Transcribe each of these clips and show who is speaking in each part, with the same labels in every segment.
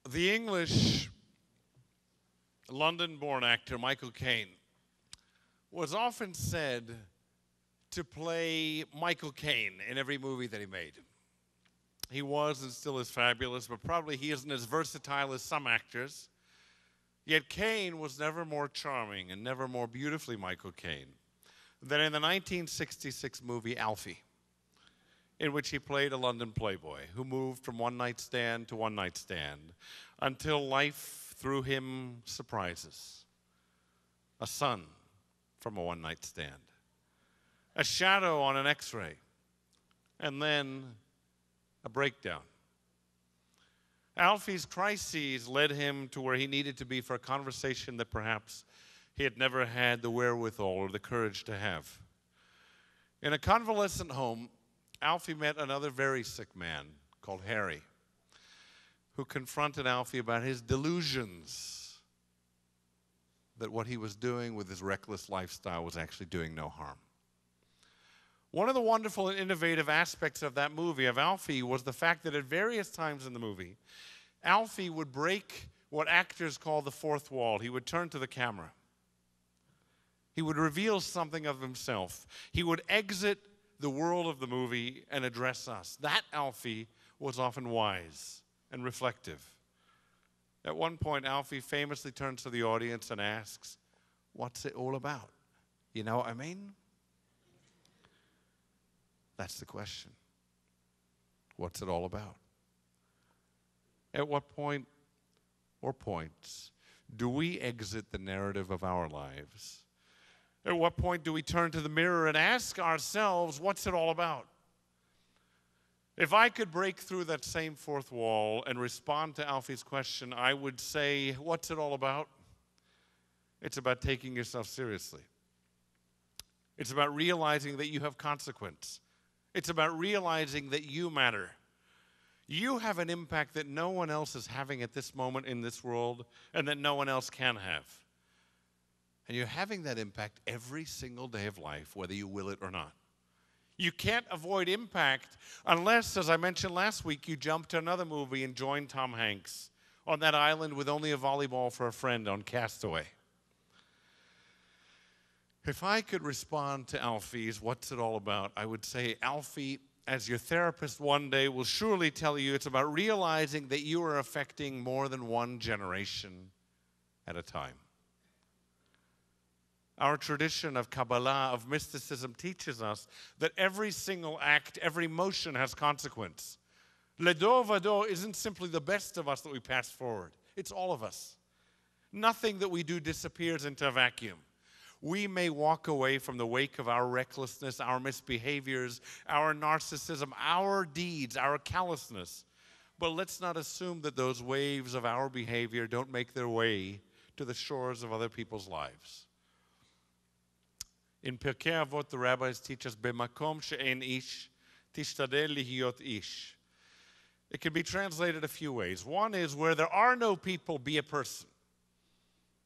Speaker 1: The English London-born actor Michael Caine was often said to play Michael Caine in every movie that he made. He was and still is fabulous, but probably he isn't as versatile as some actors. Yet Caine was never more charming and never more beautifully Michael Caine than in the 1966 movie Alfie, in which he played a London playboy who moved from one-night stand to one-night stand until life threw him surprises. A son from a one-night stand, a shadow on an x-ray, and then a breakdown. Alfie's crises led him to where he needed to be for a conversation that perhaps he had never had the wherewithal or the courage to have. In a convalescent home, Alfie met another very sick man called Harry, who confronted Alfie about his delusions that what he was doing with his reckless lifestyle was actually doing no harm. One of the wonderful and innovative aspects of that movie, of Alfie, was the fact that at various times in the movie, Alfie would break what actors call the fourth wall. He would turn to the camera. He would reveal something of himself. He would exit the world of the movie and address us. That Alfie was often wise and reflective. At one point, Alfie famously turns to the audience and asks, "What's it all about? You know what I mean?" That's the question. What's it all about? At what point or points do we exit the narrative of our lives? At what point do we turn to the mirror and ask ourselves, what's it all about? If I could break through that same fourth wall and respond to Alfie's question, I would say, what's it all about? It's about taking yourself seriously. It's about realizing that you have consequence. It's about realizing that you matter. You have an impact that no one else is having at this moment in this world and that no one else can have. And you're having that impact every single day of life, whether you will it or not. You can't avoid impact unless, as I mentioned last week, you jump to another movie and join Tom Hanks on that island with only a volleyball for a friend on Castaway. If I could respond to Alfie's "what's it all about," I would say, Alfie, as your therapist one day will surely tell you, it's about realizing that you are affecting more than one generation at a time. Our tradition of Kabbalah, of mysticism, teaches us that every single act, every motion has consequence. Ledo vado isn't simply the best of us that we pass forward. It's all of us. Nothing that we do disappears into a vacuum. We may walk away from the wake of our recklessness, our misbehaviors, our narcissism, our deeds, our callousness. But let's not assume that those waves of our behavior don't make their way to the shores of other people's lives. In Pirkei Avot, the rabbis teach us, "B'makom she'en ish, tishtadel lihyot ish." It can be translated a few ways. One is, where there are no people, be a person.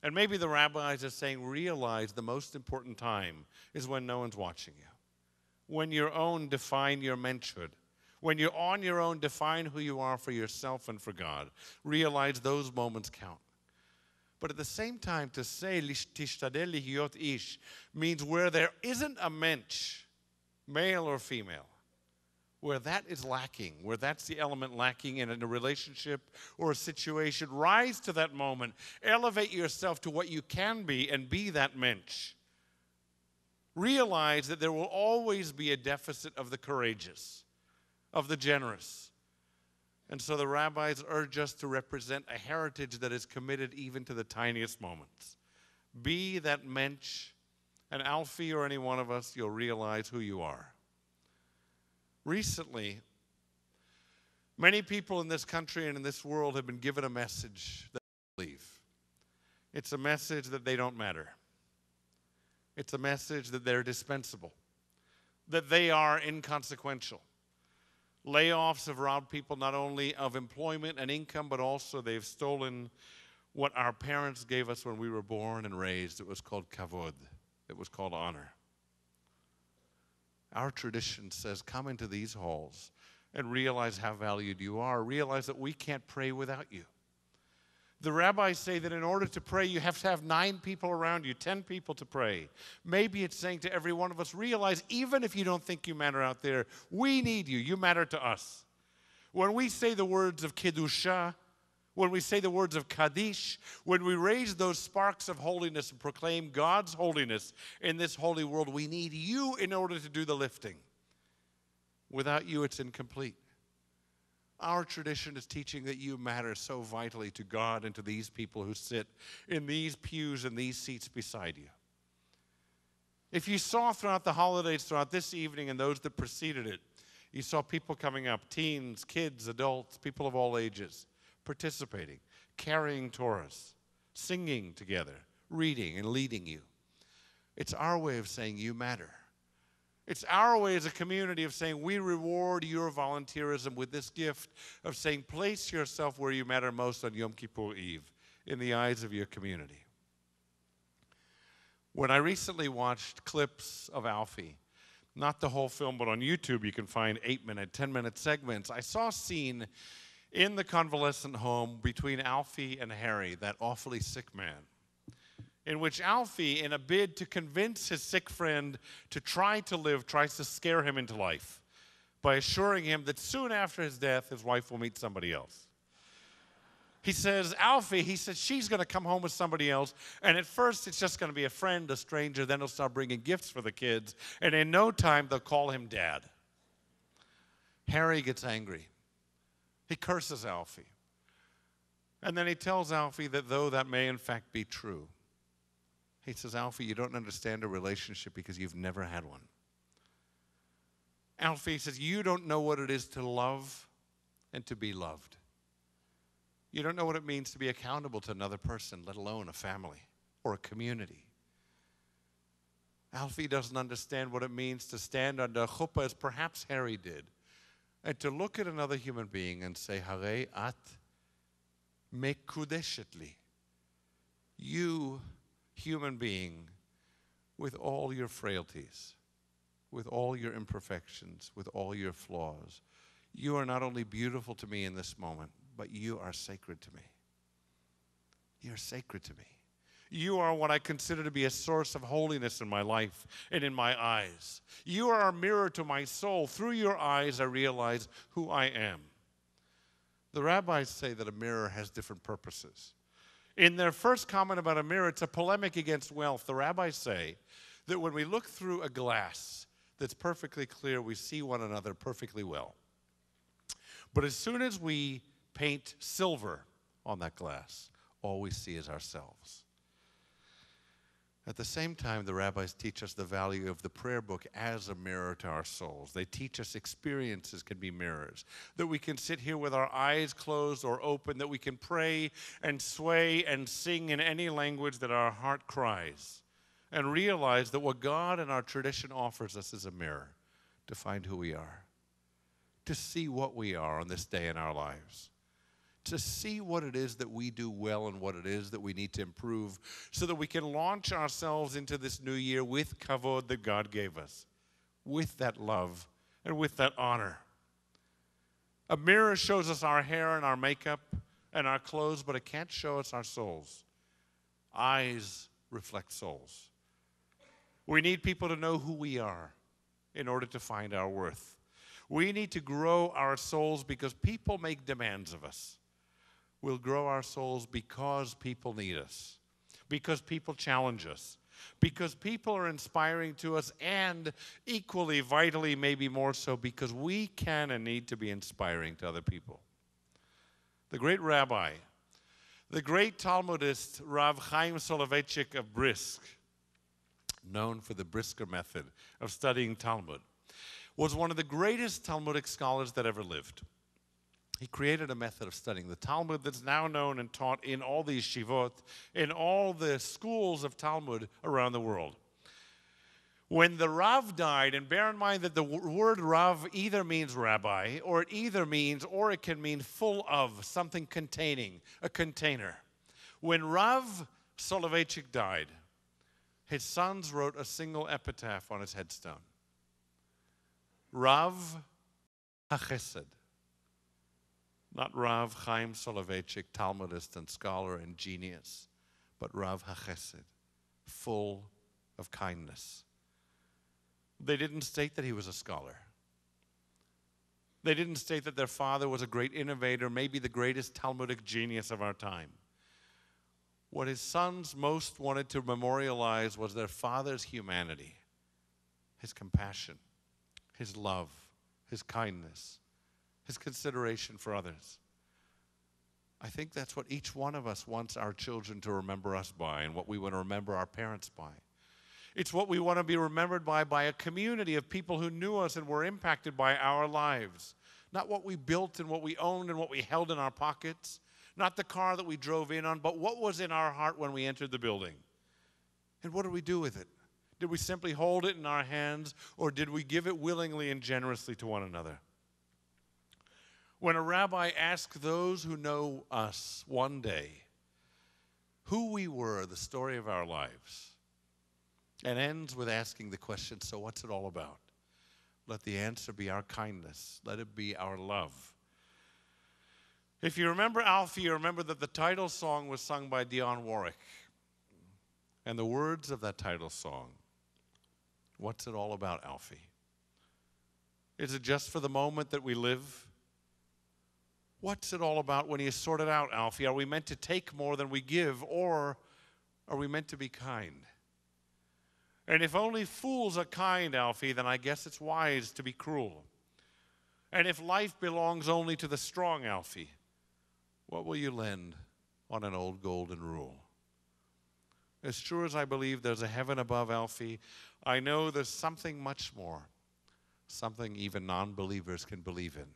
Speaker 1: And maybe the rabbis are saying, realize the most important time is when no one's watching you. When you're on, define your menschhood. When you're on your own, define who you are for yourself and for God. Realize those moments count. But at the same time, to say tishtadel lihyot ish means where there isn't a mensch, male or female, where that is lacking, where that's the element lacking in a relationship or a situation, rise to that moment, elevate yourself to what you can be and be that mensch. Realize that there will always be a deficit of the courageous, of the generous. And so the rabbis urge us to represent a heritage that is committed even to the tiniest moments. Be that mensch, and Alfie or any one of us, you'll realize who you are. Recently, many people in this country and in this world have been given a message that they believe. It's a message that they don't matter. It's a message that they're dispensable, that they are inconsequential. Layoffs have robbed people not only of employment and income, but also they've stolen what our parents gave us when we were born and raised. It was called kavod. It was called honor. Our tradition says, come into these halls and realize how valued you are. Realize that we can't pray without you. The rabbis say that in order to pray, you have to have 9 people around you, 10 people to pray. Maybe it's saying to every one of us, realize even if you don't think you matter out there, we need you. You matter to us. When we say the words of Kedusha, when we say the words of Kaddish, when we raise those sparks of holiness and proclaim God's holiness in this holy world, we need you in order to do the lifting. Without you, it's incomplete. Our tradition is teaching that you matter so vitally to God and to these people who sit in these pews and these seats beside you. If you saw throughout the holidays, throughout this evening and those that preceded it, you saw people coming up, teens, kids, adults, people of all ages, participating, carrying Torahs, singing together, reading and leading you. It's our way of saying you matter. It's our way as a community of saying we reward your volunteerism with this gift of saying place yourself where you matter most on Yom Kippur Eve in the eyes of your community. When I recently watched clips of Alfie, not the whole film, but on YouTube you can find 8-minute, 10-minute segments, I saw a scene in the convalescent home between Alfie and Harry, that awfully sick man, in which Alfie, in a bid to convince his sick friend to try to live, tries to scare him into life by assuring him that soon after his death, his wife will meet somebody else. He says, Alfie, he says, she's going to come home with somebody else, and at first it's just going to be a friend, a stranger, then he'll start bringing gifts for the kids, and in no time they'll call him Dad. Harry gets angry. He curses Alfie. And then he tells Alfie that though that may in fact be true, he says, Alfie, you don't understand a relationship because you've never had one. Alfie says, you don't know what it is to love and to be loved. You don't know what it means to be accountable to another person, let alone a family or a community. Alfie doesn't understand what it means to stand under a chuppah as perhaps Harry did, and to look at another human being and say, Hare at mekudeshet li. You, human being, with all your frailties, with all your imperfections, with all your flaws, you are not only beautiful to me in this moment, but you are sacred to me. You're sacred to me. You are what I consider to be a source of holiness in my life and in my eyes. You are a mirror to my soul. Through your eyes, I realize who I am. The rabbis say that a mirror has different purposes. In their first comment about a mirror, it's a polemic against wealth. The rabbis say that when we look through a glass that's perfectly clear, we see one another perfectly well. But as soon as we paint silver on that glass, all we see is ourselves. At the same time, the rabbis teach us the value of the prayer book as a mirror to our souls. They teach us experiences can be mirrors, that we can sit here with our eyes closed or open, that we can pray and sway and sing in any language that our heart cries, and realize that what God and our tradition offers us is a mirror to find who we are, to see what we are on this day in our lives, to see what it is that we do well and what it is that we need to improve so that we can launch ourselves into this new year with kavod that God gave us, with that love and with that honor. A mirror shows us our hair and our makeup and our clothes, but it can't show us our souls. Eyes reflect souls. We need people to know who we are in order to find our worth. We need to grow our souls because people make demands of us. We'll grow our souls because people need us, because people challenge us, because people are inspiring to us, and equally, vitally, maybe more so, because we can and need to be inspiring to other people. The great rabbi, the great Talmudist, Rav Chaim Soloveitchik of Brisk, known for the Brisker method of studying Talmud, was one of the greatest Talmudic scholars that ever lived. He created a method of studying the Talmud that's now known and taught in all the yeshivot, in all the schools of Talmud around the world. When the Rav died, and bear in mind that the word Rav either means rabbi, or it can mean full of, something containing, a container. When Rav Soloveitchik died, his sons wrote a single epitaph on his headstone. Rav HaChesed. Not Rav Chaim Soloveitchik, Talmudist and scholar and genius, but Rav HaChesed, full of kindness. They didn't state that he was a scholar. They didn't state that their father was a great innovator, maybe the greatest Talmudic genius of our time. What his sons most wanted to memorialize was their father's humanity, his compassion, his love, his kindness, his consideration for others. I think that's what each one of us wants our children to remember us by, and what we want to remember our parents by. It's what we want to be remembered by a community of people who knew us and were impacted by our lives. Not what we built and what we owned and what we held in our pockets. Not the car that we drove in on, but what was in our heart when we entered the building. And what did we do with it? Did we simply hold it in our hands, or did we give it willingly and generously to one another? When a rabbi asked those who know us one day who we were, the story of our lives, and ends with asking the question, so what's it all about? Let the answer be our kindness. Let it be our love. If you remember Alfie, you remember that the title song was sung by Dionne Warwick. And the words of that title song, what's it all about, Alfie? Is it just for the moment that we live? What's it all about when you sort it out, Alfie? Are we meant to take more than we give, or are we meant to be kind? And if only fools are kind, Alfie, then I guess it's wise to be cruel. And if life belongs only to the strong, Alfie, what will you lend on an old golden rule? As sure as I believe there's a heaven above, Alfie, I know there's something much more, something even non-believers can believe in.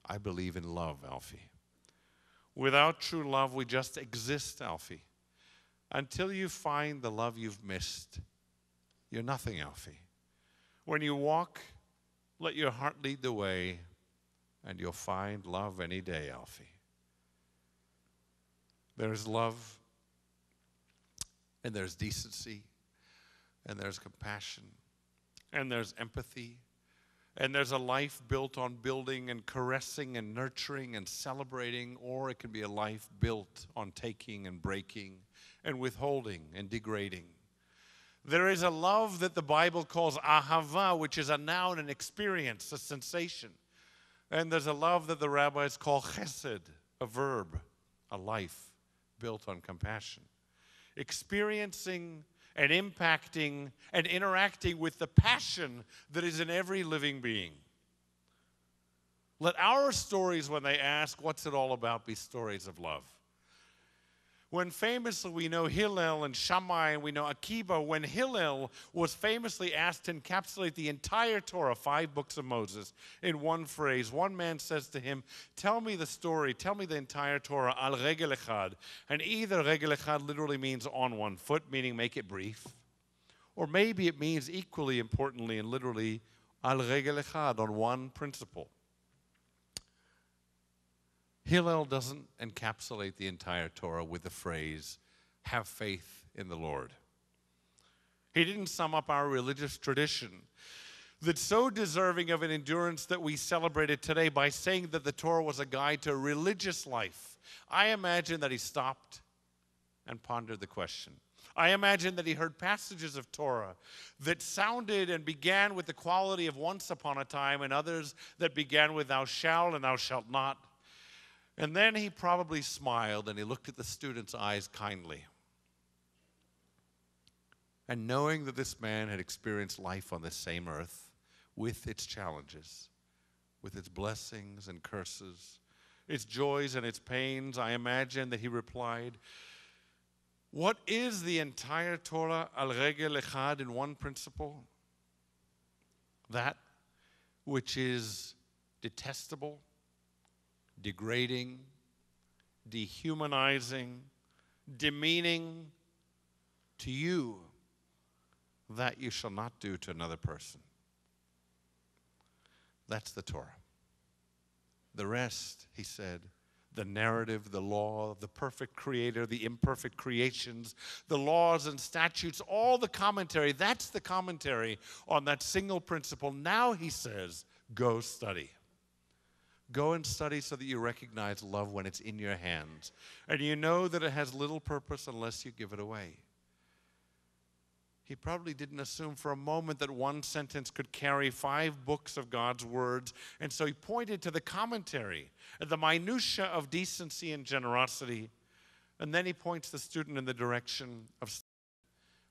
Speaker 1: I believe in love, Alfie. Without true love, we just exist, Alfie. Until you find the love you've missed, you're nothing, Alfie. When you walk, let your heart lead the way, and you'll find love any day, Alfie. There's love, and there's decency, and there's compassion, and there's empathy, and there's a life built on building and caressing and nurturing and celebrating, or it can be a life built on taking and breaking and withholding and degrading. There is a love that the Bible calls ahava, which is a noun, an experience, a sensation. And there's a love that the rabbis call chesed, a verb, a life built on compassion. Experiencing and impacting and interacting with the passion that is in every living being. Let our stories, when they ask, what's it all about, be stories of love. When famously we know Hillel and Shammai and we know Akiba, when Hillel was famously asked to encapsulate the entire Torah, 5 books of Moses, in one phrase, one man says to him, tell me the story, tell me the entire Torah, al regel echad. And either regel echad literally means on one foot, meaning make it brief, or maybe it means equally importantly and literally al regel echad, on one principle. Hillel doesn't encapsulate the entire Torah with the phrase, have faith in the Lord. He didn't sum up our religious tradition that's so deserving of an endurance that we celebrate it today by saying that the Torah was a guide to religious life. I imagine that he stopped and pondered the question. I imagine that he heard passages of Torah that sounded and began with the quality of once upon a time, and others that began with thou shalt and thou shalt not. And then he probably smiled and he looked at the student's eyes kindly. And knowing that this man had experienced life on this same earth with its challenges, with its blessings and curses, its joys and its pains, I imagine that he replied, what is the entire Torah al regel echad in one principle? That which is detestable, degrading, dehumanizing, demeaning to you, that you shall not do to another person. That's the Torah. The rest, he said, the narrative, the law, the perfect creator, the imperfect creations, the laws and statutes, all the commentary, that's the commentary on that single principle. Now, he says, go study. Go and study so that you recognize love when it's in your hands. And you know that it has little purpose unless you give it away. He probably didn't assume for a moment that one sentence could carry 5 books of God's words. And so he pointed to the commentary, the minutia of decency and generosity. And then he points the student in the direction of,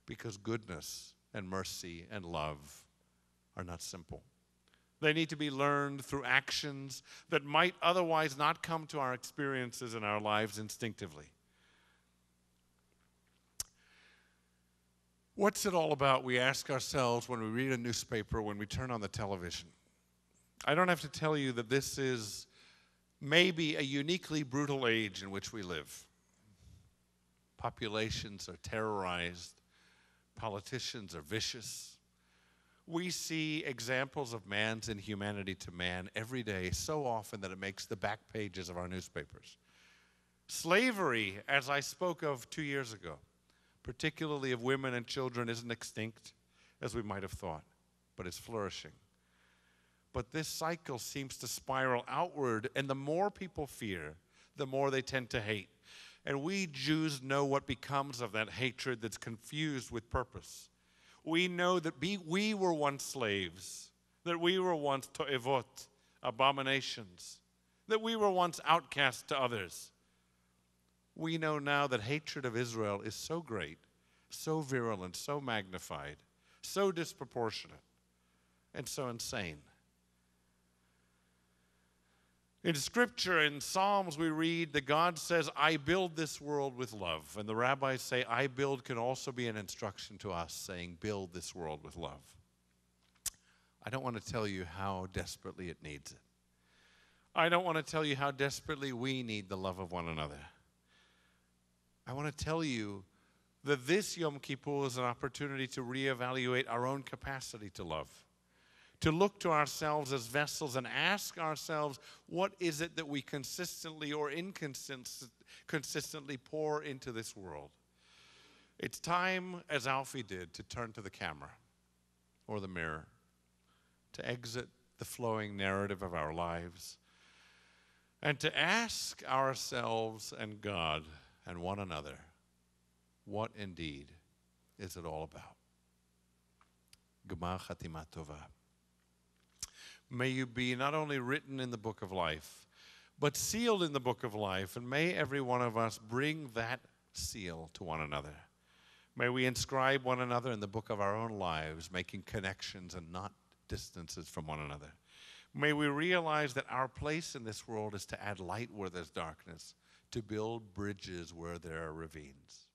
Speaker 1: because goodness and mercy and love are not simple. They need to be learned through actions that might otherwise not come to our experiences in our lives instinctively. What's it all about, we ask ourselves when we read a newspaper, when we turn on the television. I don't have to tell you that this is maybe a uniquely brutal age in which we live. Populations are terrorized. Politicians are vicious. We see examples of man's inhumanity to man every day, so often that it makes the back pages of our newspapers. Slavery, as I spoke of 2 years ago, particularly of women and children, isn't extinct, as we might have thought, but it's flourishing. But this cycle seems to spiral outward, and the more people fear, the more they tend to hate. And we Jews know what becomes of that hatred that's confused with purpose. We know that we were once slaves, that we were once to'evot, abominations, that we were once outcasts to others. We know now that hatred of Israel is so great, so virulent, so magnified, so disproportionate, and so insane. In Scripture, in Psalms, we read that God says, I build this world with love. And the rabbis say, I build can also be an instruction to us, saying, build this world with love. I don't want to tell you how desperately it needs it. I don't want to tell you how desperately we need the love of one another. I want to tell you that this Yom Kippur is an opportunity to reevaluate our own capacity to love, to look to ourselves as vessels and ask ourselves, what is it that we consistently or inconsistently pour into this world? It's time, as Alfie did, to turn to the camera or the mirror, to exit the flowing narrative of our lives, and to ask ourselves and God and one another, what indeed is it all about? Gemar Chatima Tova. May you be not only written in the book of life, but sealed in the book of life, and may every one of us bring that seal to one another. May we inscribe one another in the book of our own lives, making connections and not distances from one another. May we realize that our place in this world is to add light where there's darkness, to build bridges where there are ravines.